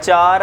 4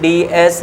DS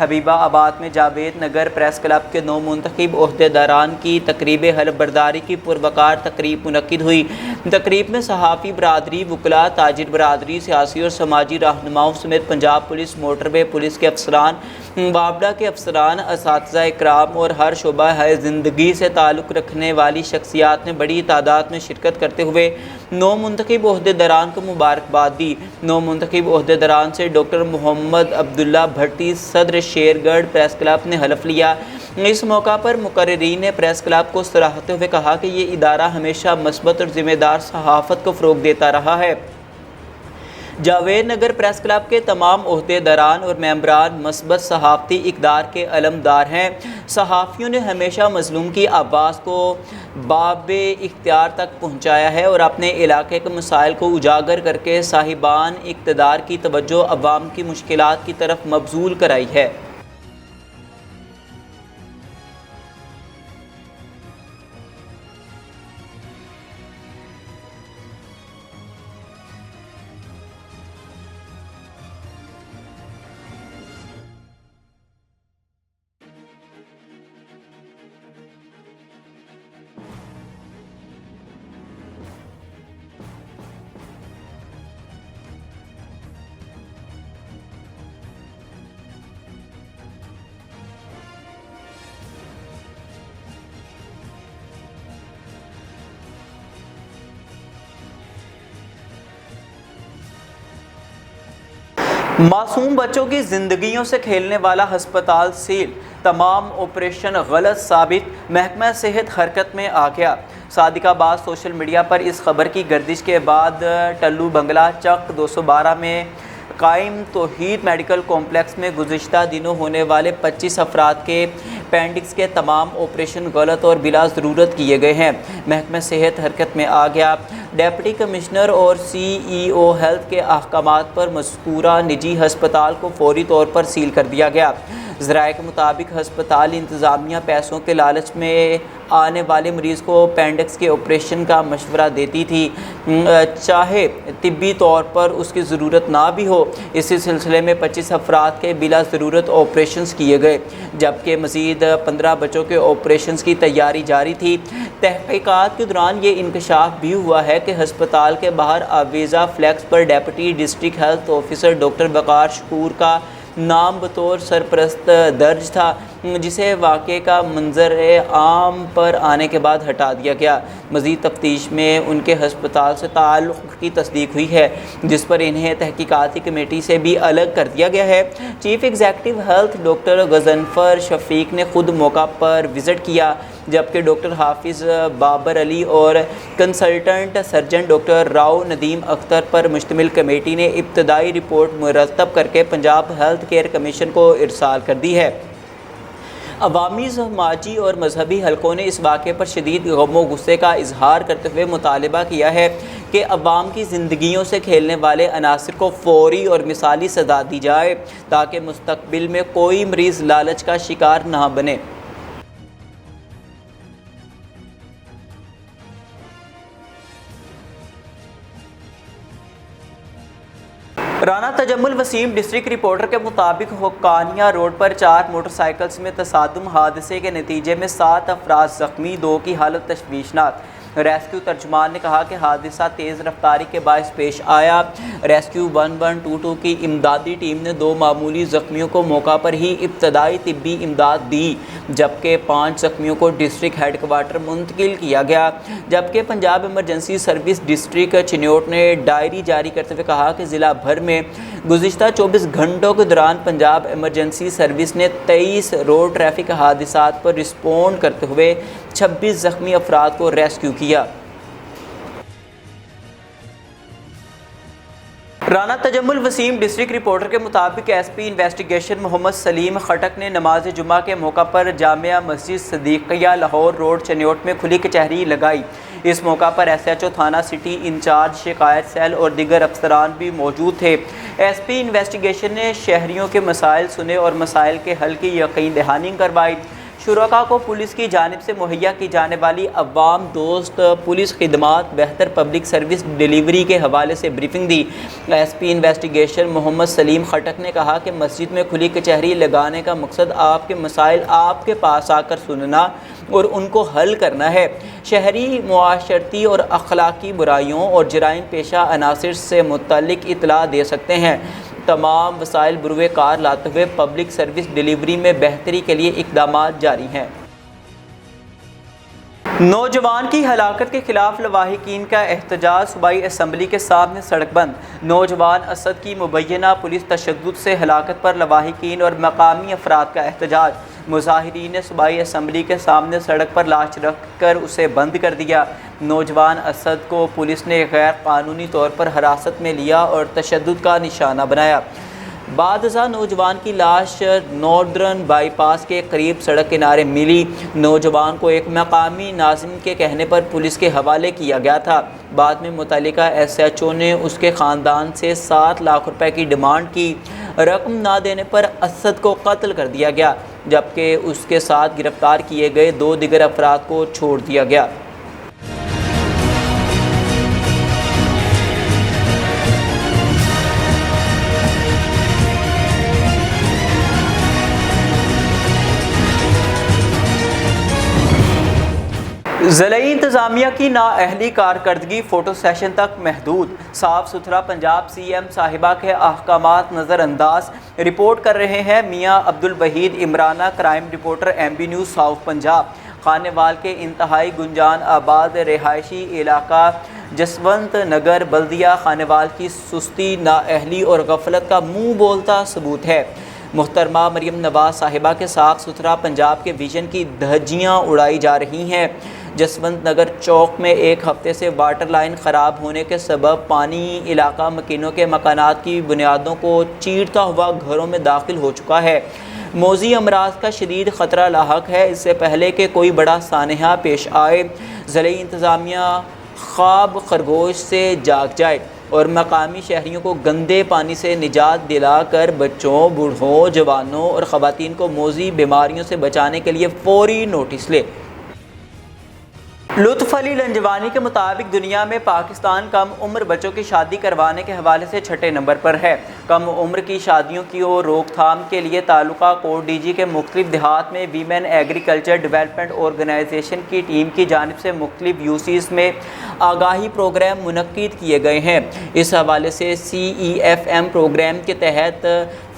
حبیبہ آباد میں Javed Nagar press club کے نو منتخب عہدیداران کی تقریب حلف برداری کی پروقار تقریب منعقد ہوئی۔ تقریب میں صحافی برادری، وکلاء، تاجر برادری، سیاسی اور سماجی رہنماؤں سمیت پنجاب پولیس، موٹر وے پولیس کے افسران، وابڈا کے افسران، اساتذہ اکرام اور ہر شعبہ زندگی سے تعلق رکھنے والی شخصیات نے بڑی تعداد میں شرکت کرتے ہوئے نو منتخب عہدیداران کو مبارکباد دی۔ نو منتخب عہدیداران سے ڈاکٹر محمد عبداللہ بھٹی صدر شیر گڑھ پریس کلب نے حلف لیا۔ اس موقع پر مقررین نے پریس کلب کو سراہتے ہوئے کہا کہ یہ ادارہ ہمیشہ مثبت اور ذمہ دار صحافت کو فروغ دیتا رہا ہے۔ جاوید نگر پریس کلب کے تمام عہدیداران اور ممبران مثبت صحافتی اقدار کے علمدار ہیں۔ صحافیوں نے ہمیشہ مظلوم کی آواز کو باب اختیار تک پہنچایا ہے اور اپنے علاقے کے مسائل کو اجاگر کر کے صاحبان اقتدار کی توجہ عوام کی مشکلات کی طرف مبذول کرائی ہے۔ معصوم بچوں کی زندگیوں سے کھیلنے والا ہسپتال سیل، تمام آپریشن غلط ثابت، محکمہ صحت حرکت میں آ گیا۔ صادق آباد سوشل میڈیا پر اس خبر کی گردش کے بعد ٹلو بنگلہ چک 212 میں قائم توحید میڈیکل کمپلیکس میں گزشتہ دنوں ہونے والے 25 افراد کے اپینڈکس کے تمام آپریشن غلط اور بلا ضرورت کیے گئے ہیں۔ محکمہ صحت حرکت میں آ گیا۔ ڈپٹی کمشنر اور CEO ہیلتھ کے احکامات پر مذکورہ نجی ہسپتال کو فوری طور پر سیل کر دیا گیا۔ ذرائع کے مطابق ہسپتال انتظامیہ پیسوں کے لالچ میں آنے والے مریض کو اپینڈکس کے آپریشن کا مشورہ دیتی تھی، چاہے طبی طور پر اس کی ضرورت نہ بھی ہو۔ اسی سلسلے میں 25 افراد کے بلا ضرورت آپریشنز کیے گئے، جبکہ مزید 15 بچوں کے آپریشنز کی تیاری جاری تھی۔ تحقیقات کے دوران یہ انکشاف بھی ہوا ہے کہ ہسپتال کے باہر آویزہ فلیکس پر deputy district health officer doctor Waqar Shakoor کا نام بطور سرپرست درج تھا، جسے واقعے کا منظر عام پر آنے کے بعد ہٹا دیا گیا۔ مزید تفتیش میں ان کے ہسپتال سے تعلق کی تصدیق ہوئی ہے، جس پر انہیں تحقیقاتی کمیٹی سے بھی الگ کر دیا گیا ہے۔ Chief executive health doctor Ghazanfar Shafiq نے خود موقع پر وزٹ کیا، جبکہ ڈاکٹر حافظ بابر علی اور consultant surgeon doctor Rao Nadeem Akhtar پر مشتمل کمیٹی نے ابتدائی رپورٹ مرتب کر کے پنجاب ہیلتھ کیئر کمیشن کو ارسال کر دی ہے۔ عوامی، سماجی اور مذہبی حلقوں نے اس واقعے پر شدید غم و غصے کا اظہار کرتے ہوئے مطالبہ کیا ہے کہ عوام کی زندگیوں سے کھیلنے والے عناصر کو فوری اور مثالی سزا دی جائے تاکہ مستقبل میں کوئی مریض لالچ کا شکار نہ بنے۔ رانا تجمل وسیم ڈسٹرکٹ رپورٹر کے مطابق حقانیہ روڈ پر 4 موٹر سائیکلز میں تصادم حادثے کے نتیجے میں 7 افراد زخمی، 2 کی حالت تشویشناک۔ ریسکیو ترجمان نے کہا کہ حادثہ تیز رفتاری کے باعث پیش آیا۔ ریسکیو 1122 کی امدادی ٹیم نے 2 معمولی زخمیوں کو موقع پر ہی ابتدائی طبی امداد دی، جبکہ 5 زخمیوں کو ڈسٹرکٹ ہیڈ کوارٹر منتقل کیا گیا۔ جبکہ Punjab emergency service district Chiniot نے ڈائری جاری کرتے ہوئے کہا کہ ضلع بھر میں گزشتہ 24 گھنٹوں کے دوران پنجاب ایمرجنسی سروس نے 23 روڈ ٹریفک حادثات پر رسپونڈ کرتے ہوئے 26 زخمی افراد کو ریسکیو کیا۔ رانا تجمل وسیم ڈسٹرکٹ رپورٹر کے مطابق SP انویسٹیگیشن محمد سلیم خٹک نے نماز جمعہ کے موقع پر جامعہ مسجد صدیقیہ لاہور روڈ چنیوٹ میں کھلی کچہری لگائی۔ اس موقع پر SHO تھانہ سٹی انچارج شکایت سیل اور دیگر افسران بھی موجود تھے۔ SP انویسٹیگیشن نے شہریوں کے مسائل سنے اور مسائل کے حل کی یقین دہانی کروائی۔ شرکاء کو پولیس کی جانب سے مہیا کی جانے والی عوام دوست پولیس خدمات بہتر پبلک سروس ڈیلیوری کے حوالے سے بریفنگ دی۔ ایس پی انویسٹیگیشن محمد سلیم خٹک نے کہا کہ مسجد میں کھلی کچہری لگانے کا مقصد آپ کے مسائل آپ کے پاس آ کر سننا اور ان کو حل کرنا ہے۔ شہری معاشرتی اور اخلاقی برائیوں اور جرائم پیشہ عناصر سے متعلق اطلاع دے سکتے ہیں۔ تمام وسائل بروئے کار لاتے ہوئے پبلک سروس ڈیلیوری میں بہتری کے لیے اقدامات جاری ہیں۔ نوجوان کی ہلاکت کے خلاف لواحقین کا احتجاج، صوبائی اسمبلی کے سامنے سڑک بند۔ نوجوان اسد کی مبینہ پولیس تشدد سے ہلاکت پر لواحقین اور مقامی افراد کا احتجاج۔ مظاہرین نے صوبائی اسمبلی کے سامنے سڑک پر لاش رکھ کر اسے بند کر دیا۔ نوجوان اسد کو پولیس نے غیر قانونی طور پر حراست میں لیا اور تشدد کا نشانہ بنایا۔ بعد ازاں نوجوان کی لاش ناردرن بائی پاس کے قریب سڑک کنارے ملی۔ نوجوان کو ایک مقامی ناظم کے کہنے پر پولیس کے حوالے کیا گیا تھا۔ بعد میں متعلقہ ایس ایچ او نے اس کے خاندان سے 7 لاکھ روپے کی ڈیمانڈ کی۔ رقم نہ دینے پر اسد کو قتل کر دیا گیا، جبکہ اس کے ساتھ گرفتار کیے گئے 2 دیگر افراد کو چھوڑ دیا گیا۔ ضلعی انتظامیہ کی نااہلی کارکردگی فوٹو سیشن تک محدود۔ صاف ستھرا پنجاب سی ایم صاحبہ کے احکامات نظر انداز۔ رپورٹ کر رہے ہیں Mian Abdul Waheed Imrana, crime reporter M B news south Punjab. Khanewal کے انتہائی گنجان آباد رہائشی علاقہ جسونت نگر بلدیہ خانیوال کی سستی، نااہلی اور غفلت کا منہ بولتا ثبوت ہے۔ محترمہ مریم نواز صاحبہ کے صاف ستھرا پنجاب کے ویژن کی دھجیاں اڑائی جا رہی ہیں۔ جسونت نگر چوک میں ایک ہفتے سے واٹر لائن خراب ہونے کے سبب پانی علاقہ مکینوں کے مکانات کی بنیادوں کو چیرتا ہوا گھروں میں داخل ہو چکا ہے۔ موذی امراض کا شدید خطرہ لاحق ہے۔ اس سے پہلے کہ کوئی بڑا سانحہ پیش آئے، ضلعی انتظامیہ خواب خرگوش سے جاگ جائے اور مقامی شہریوں کو گندے پانی سے نجات دلا کر بچوں، بوڑھوں، جوانوں اور خواتین کو موذی بیماریوں سے بچانے کے لیے فوری نوٹس لے۔ لطف علی لنجوانی کے مطابق دنیا میں پاکستان کم عمر بچوں کی شادی کروانے کے حوالے سے 6 نمبر پر ہے۔ کم عمر کی شادیوں کی روک تھام کے لیے تعلقہ کوٹ ڈی جی کے مختلف دیہات میں ویمن ایگریکلچر ڈیولپمنٹ آرگنائزیشن کی ٹیم کی جانب سے مختلف یوسیز میں آگاہی پروگرام منعقد کیے گئے ہیں۔ اس حوالے سے CEFM پروگرام کے تحت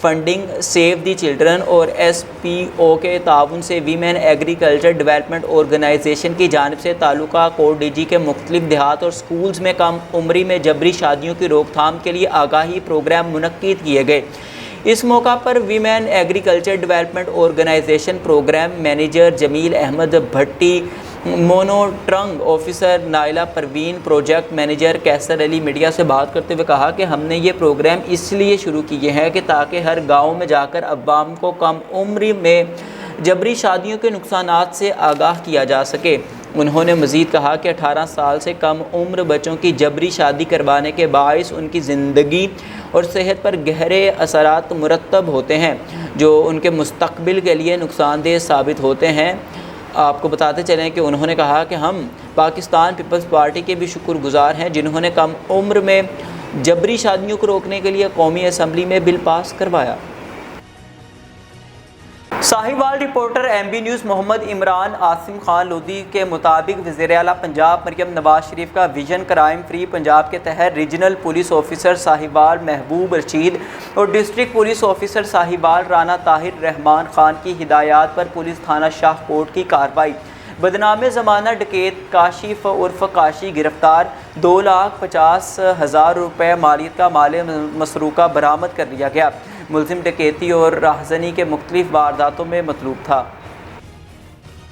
فنڈنگ سیو دی چلڈرن اور SPO کے تعاون سے ویمن ایگریکلچر ڈیولپمنٹ آرگنائزیشن کی جانب سے تعلقہ کوٹ ڈی جی کے مختلف دیہات اور سکولز میں کم عمری میں جبری شادیوں کی روک تھام کے لیے آگاہی پروگرام منعقد کیے گئے۔ اس موقع پر women agriculture development organisation programme manager Jamil Ahmed Bhatti, monitoring officer Naila Parveen, project manager Qaiser Ali media سے بات کرتے ہوئے کہا کہ ہم نے یہ پروگرام اس لیے شروع کیے ہیں کہ تاکہ ہر گاؤں میں جا کر عوام کو کم عمری میں جبری شادیوں کے نقصانات سے آگاہ کیا جا سکے۔ انہوں نے مزید کہا کہ 18 سال سے کم عمر بچوں کی جبری شادی کروانے کے باعث ان کی زندگی اور صحت پر گہرے اثرات مرتب ہوتے ہیں جو ان کے مستقبل کے لیے نقصان دہ ثابت ہوتے ہیں۔ آپ کو بتاتے چلیں کہ انہوں نے کہا کہ ہم پاکستان پیپلز پارٹی کے بھی شکر گزار ہیں جنہوں نے کم عمر میں جبری شادیوں کو روکنے کے لیے قومی اسمبلی میں بل پاس کروایا۔ Sahiwal reporter M B news Muhammad Imran Asim Khan Lodhi کے مطابق وزیر اعلیٰ پنجاب مریم نواز شریف کا ویژن کرائم فری پنجاب کے تحت regional police officer Sahiwal Mehboob Rashid اور district police officer Sahiwal Rana Tahir Rehman Khan کی ہدایات پر پولیس تھانہ شاہ کوٹ کی کارروائی۔ بدنام زمانہ ڈکیت کاشف عرف کاشی گرفتار، 2,50,000 روپے مالیت کا مال مسروقہ برآمد کر لیا گیا۔ ملزم ڈکیتی اور راہزنی کے مختلف وارداتوں میں مطلوب تھا۔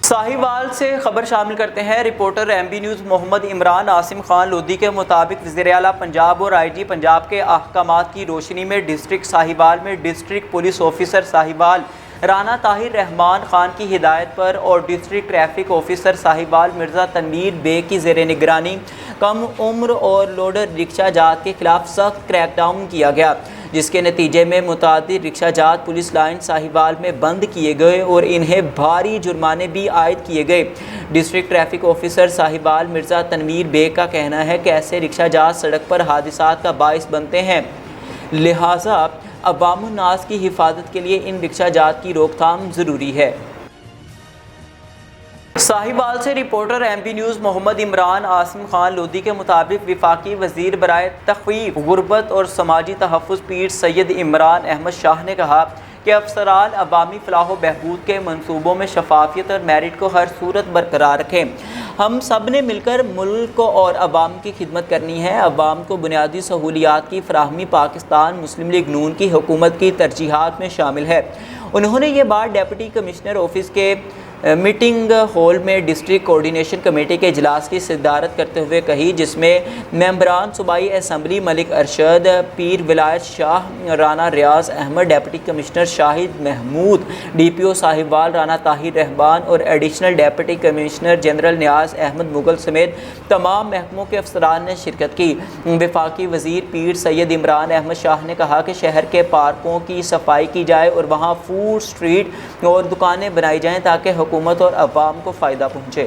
ساہیوال سے خبر شامل کرتے ہیں reporter M B news Muhammad Imran Asim Khan Lodhi کے مطابق وزیر اعلیٰ پنجاب اور آئی جی پنجاب کے احکامات کی روشنی میں ڈسٹرکٹ ساہیوال میں district police officer Sahiwal Rana Tahir Rehman Khan کی ہدایت پر اور district traffic officer Sahiwal Mirza Tanveer Beg کی زیر نگرانی کم عمر اور لوڈر رکشہ جات کے خلاف سخت کریک ڈاؤن کیا گیا۔ جس کے نتیجے میں متعدد رکشہ جات پولیس لائن ساہیوال میں بند کیے گئے اور انہیں بھاری جرمانے بھی عائد کیے گئے۔ District traffic officer Sahiwal Mirza Tanveer Baig کا کہنا ہے کہ ایسے رکشہ جات سڑک پر حادثات کا باعث بنتے ہیں، لہٰذا عوام الناس کی حفاظت کے لیے ان رکشہ جات کی روک تھام ضروری ہے۔ ساہیوال سے reporter M P news Muhammad Imran Asim Khan Lodhi کے مطابق وفاقی وزیر برائے تخفیف غربت اور سماجی تحفظ پیر سید عمران احمد شاہ نے کہا کہ افسران عوامی فلاح و بہبود کے منصوبوں میں شفافیت اور میرٹ کو ہر صورت برقرار رکھیں۔ ہم سب نے مل کر ملک کو اور عوام کی خدمت کرنی ہے۔ عوام کو بنیادی سہولیات کی فراہمی پاکستان مسلم لیگ نون کی حکومت کی ترجیحات میں شامل ہے۔ انہوں نے یہ بات ڈپٹی کمشنر آفس کے میٹنگ ہال میں ڈسٹرکٹ کوارڈینیشن کمیٹی کے اجلاس کی صدارت کرتے ہوئے کہی، جس میں ممبران صوبائی اسمبلی ملک ارشد، پیر ولایت شاہ رانا ریاض احمد، ڈپٹی کمشنر شاہد محمود، ڈی پی او ساہیوال رانا طاہر رحمان اور ایڈیشنل ڈپٹی کمشنر جنرل نیاز احمد مغل سمیت تمام محکموں کے افسران نے شرکت کی۔ وفاقی وزیر پیر سید عمران احمد شاہ نے کہا کہ شہر کے پارکوں کی صفائی کی جائے اور وہاں فوڈ اسٹریٹ اور دکانیں بنائی جائیں تاکہ حکومت اور عوام کو فائدہ پہنچے۔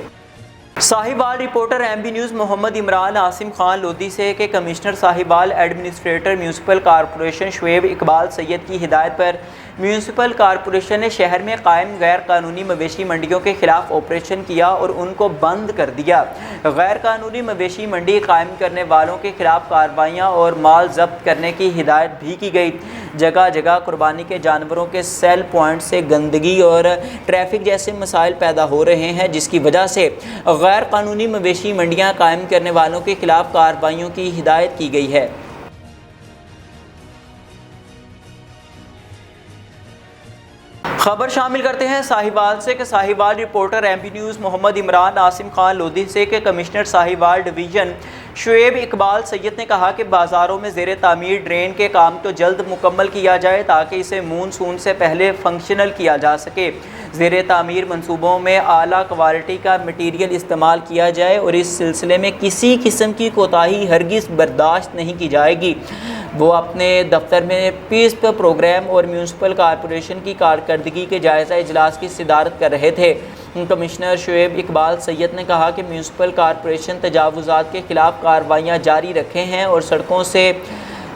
Sahiwal reporter M P news Muhammad Imran Asim Khan Lodhi سے کہ commissioner Sahiwal administrator municipal corporation Shoaib Iqbal Syed کی ہدایت پر میونسپل کارپوریشن نے شہر میں قائم غیر قانونی مویشی منڈیوں کے خلاف آپریشن کیا اور ان کو بند کر دیا۔ غیر قانونی مویشی منڈی قائم کرنے والوں کے خلاف کارروائیاں اور مال ضبط کرنے کی ہدایت بھی کی گئی۔ جگہ جگہ قربانی کے جانوروں کے سیل پوائنٹ سے گندگی اور ٹریفک جیسے مسائل پیدا ہو رہے ہیں، جس کی وجہ سے غیر قانونی مویشی منڈیاں قائم کرنے والوں کے خلاف کارروائیوں کی ہدایت کی گئی ہے۔ خبر شامل کرتے ہیں ساہیوال سے کہ Sahiwal reporter M P news Muhammad Imran Asim Khan Lodhi سے کہ کمشنر ساہیوال ڈویژن شعیب اقبال سید نے کہا کہ بازاروں میں زیر تعمیر ڈرین کے کام کو جلد مکمل کیا جائے تاکہ اسے مونسون سے پہلے فنکشنل کیا جا سکے۔ زیر تعمیر منصوبوں میں اعلیٰ کوالٹی کا مٹیریل استعمال کیا جائے اور اس سلسلے میں کسی قسم کی کوتاہی ہرگز برداشت نہیں کی جائے گی۔ وہ اپنے دفتر میں پیس پروگرام اور میونسپل کارپوریشن کی کارکردگی کے جائزہ اجلاس کی صدارت کر رہے تھے۔ کمشنر شعیب اقبال سید نے کہا کہ میونسپل کارپوریشن تجاوزات کے خلاف کارروائیاں جاری رکھے ہیں اور سڑکوں سے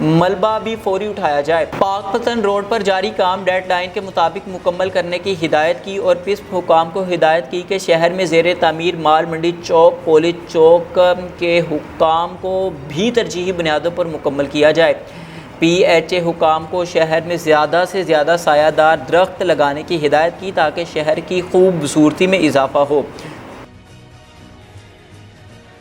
ملبہ بھی فوری اٹھایا جائے۔ پاک پتن روڈ پر جاری کام ڈیڈ لائن کے مطابق مکمل کرنے کی ہدایت کی اور پسپ حکام کو ہدایت کی کہ شہر میں زیر تعمیر مال منڈی چوک، پولیس چوک کے حکام کو بھی ترجیحی بنیادوں پر مکمل کیا جائے۔ پی ایچ اے حکام کو شہر میں زیادہ سے زیادہ سایہ دار درخت لگانے کی ہدایت کی تاکہ شہر کی خوبصورتی میں اضافہ ہو۔